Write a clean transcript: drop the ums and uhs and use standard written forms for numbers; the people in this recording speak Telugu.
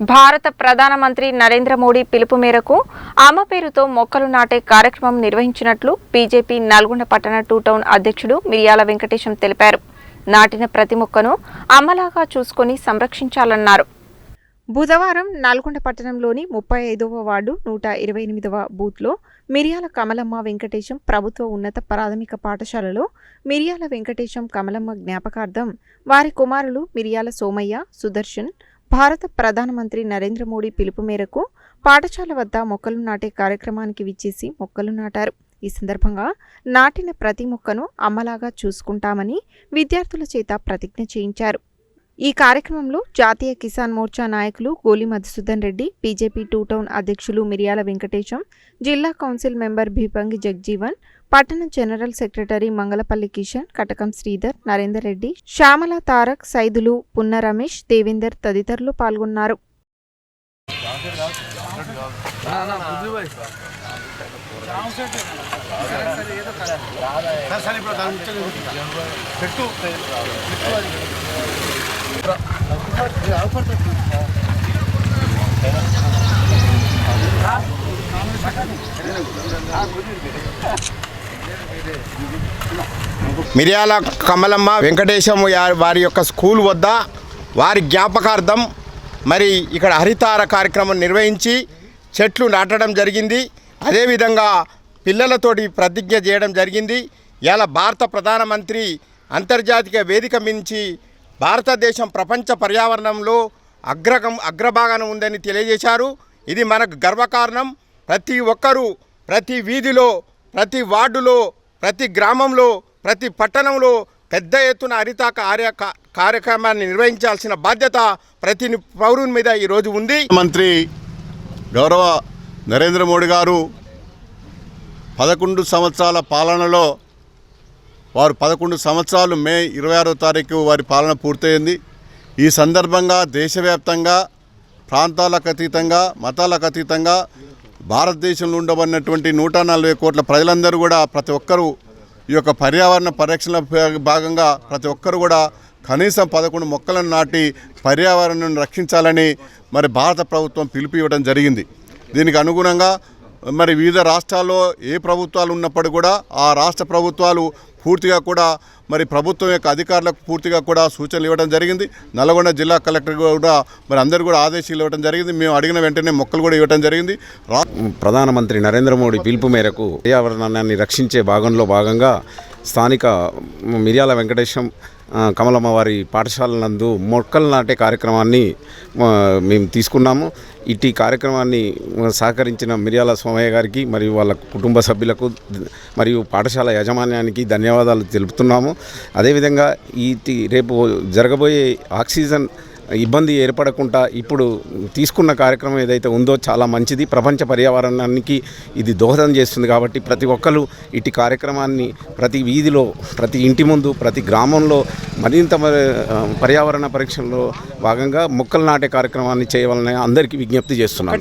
భారత ప్రధానమంత్రి నరేంద్ర మోడీ పిలుపు మేరకు అమ్మ పేరుతో మొక్కలు నాటే కార్యక్రమం నిర్వహించినట్లు బీజేపీ నల్గొండ పట్టణ 2 టౌన్ అధ్యక్షుడు మిరియాల వెంకటేశం తెలిపారు. నాటిన ప్రతి మొక్కను అమ్మలాగా చూసుకొని సంరక్షించాలన్నారు. బుధవారం నల్గొండ పట్టణంలోని 35వ వార్డు 128వ బూత్లో మిరియాల కమలమ్మ వెంకటేశం ప్రభుత్వ ఉన్నత ప్రాథమిక పాఠశాలలో మిరియాల వెంకటేశం కమలమ్మ జ్ఞాపకార్థం వారి కుమారులు మిరియాల సోమయ్య, సుదర్శన్ భారత ప్రధానమంత్రి నరేంద్ర మోడీ పిలుపు మేరకు పాఠశాల వద్ద మొక్కలు నాటే కార్యక్రమానికి విచ్చేసి మొక్కలు నాటారు. ఈ సందర్భంగా నాటిన ప్రతి మొక్కను అమ్మలాగా చూసుకుంటామని విద్యార్థుల చేత ప్రతిజ్ఞ చేయించారు. ఈ కార్యక్రమంలో జాతీయ కిసాన్ మోర్చా నాయకులు గోలి మధుసూదన్ రెడ్డి, బీజేపీ 2 టౌన్ అధ్యక్షులు మిరియాల వెంకటేశం, జిల్లా కౌన్సిల్ మెంబర్ భీపంగి జగ్జీవన్, పట్టణ జనరల్ సెక్రటరీ మంగళపల్లి కిషన్, కటకం శ్రీధర్, నరేందర్ రెడ్డి, శ్యామల తారక్, సైదులు, పున్న రమేష్, దేవేందర్ తదితరులు పాల్గొన్నారు. మిరియాల కమలమ్మ వెంకటేశం వారి యొక్క స్కూల్ వద్ద వారి జ్ఞాపకార్థం మరి ఇక్కడ హరితార కార్యక్రమం నిర్వహించి చెట్లు నాటడం జరిగింది. అదేవిధంగా పిల్లలతోటి ప్రతిజ్ఞ చేయడం జరిగింది. ఇలా భారత ప్రధానమంత్రి అంతర్జాతీయ వేదిక మించి భారతదేశం ప్రపంచ పర్యావరణంలో అగ్రభాగాన ఉందని తెలియజేశారు. ఇది మనకు గర్వకారణం. ప్రతి ఒక్కరూ ప్రతి వీధిలో, ప్రతి వార్డులో, ప్రతి గ్రామంలో, ప్రతి పట్టణంలో పెద్ద ఎత్తున హరిత కార్యక్రమాన్ని నిర్వహించాల్సిన బాధ్యత ప్రతి పౌరుని మీద ఈరోజు ఉంది. మంత్రి గౌరవ నరేంద్ర మోడీ గారు 11 సంవత్సరాల పాలనలో వారు 11 సంవత్సరాలు మే 26వ తారీఖు వారి పాలన పూర్తయింది. ఈ సందర్భంగా దేశవ్యాప్తంగా ప్రాంతాలకు అతీతంగా, మతాలకు అతీతంగా భారతదేశంలో ఉండబడినటువంటి 140 కోట్ల ప్రజలందరూ కూడా ప్రతి ఒక్కరూ ఈ యొక్క పర్యావరణ పరిరక్షణ భాగంగా ప్రతి ఒక్కరు కూడా కనీసం 11 మొక్కలను నాటి పర్యావరణాన్ని రక్షించాలని మరి భారత ప్రభుత్వం పిలుపు ఇవ్వడం జరిగింది. దీనికి అనుగుణంగా మరి వివిధ రాష్ట్రాల్లో ఏ ప్రభుత్వాలు ఉన్నప్పుడు కూడా ఆ రాష్ట్ర ప్రభుత్వాలు పూర్తిగా కూడా మరి ప్రభుత్వం యొక్క అధికారులకు పూర్తిగా కూడా సూచనలు ఇవ్వడం జరిగింది. నల్గొండ జిల్లా కలెక్టర్ కూడా మరి అందరూ కూడా ఆదేశాలు ఇవ్వడం జరిగింది. మేము అడిగిన వెంటనే మొక్కలు కూడా ఇవ్వడం జరిగింది. ప్రధానమంత్రి నరేంద్ర మోడీ పిలుపు మేరకు పర్యావరణాన్ని రక్షించే భాగంగా స్థానిక మిరియాల వెంకటేశం కమలమ్మ వారి పాఠశాల నందు మొక్కలు నాటే కార్యక్రమాన్ని మేము తీసుకున్నాము. ఇటు కార్యక్రమాన్ని సహకరించిన మిరియాల సోమయ్య గారికి మరియు వాళ్ళ కుటుంబ సభ్యులకు మరియు పాఠశాల యాజమాన్యానికి ధన్యవాదాలు తెలుపుతున్నాము. అదేవిధంగా రేపు జరగబోయే ఆక్సిజన్ ఇబ్బంది ఏర్పడకుండా ఇప్పుడు తీసుకున్న కార్యక్రమం ఏదైతే ఉందో చాలా మంచిది. ప్రపంచ పర్యావరణానికి ఇది దోహదం చేస్తుంది. కాబట్టి ప్రతి ఒక్కరు ఇటు కార్యక్రమాన్ని ప్రతి వీధిలో, ప్రతి ఇంటి ముందు, ప్రతి గ్రామంలో మరింత పర్యావరణ పరీక్షల్లో భాగంగా మొక్కలు నాటే కార్యక్రమాన్ని చేయవాలని అందరికీ విజ్ఞప్తి చేస్తున్నాను.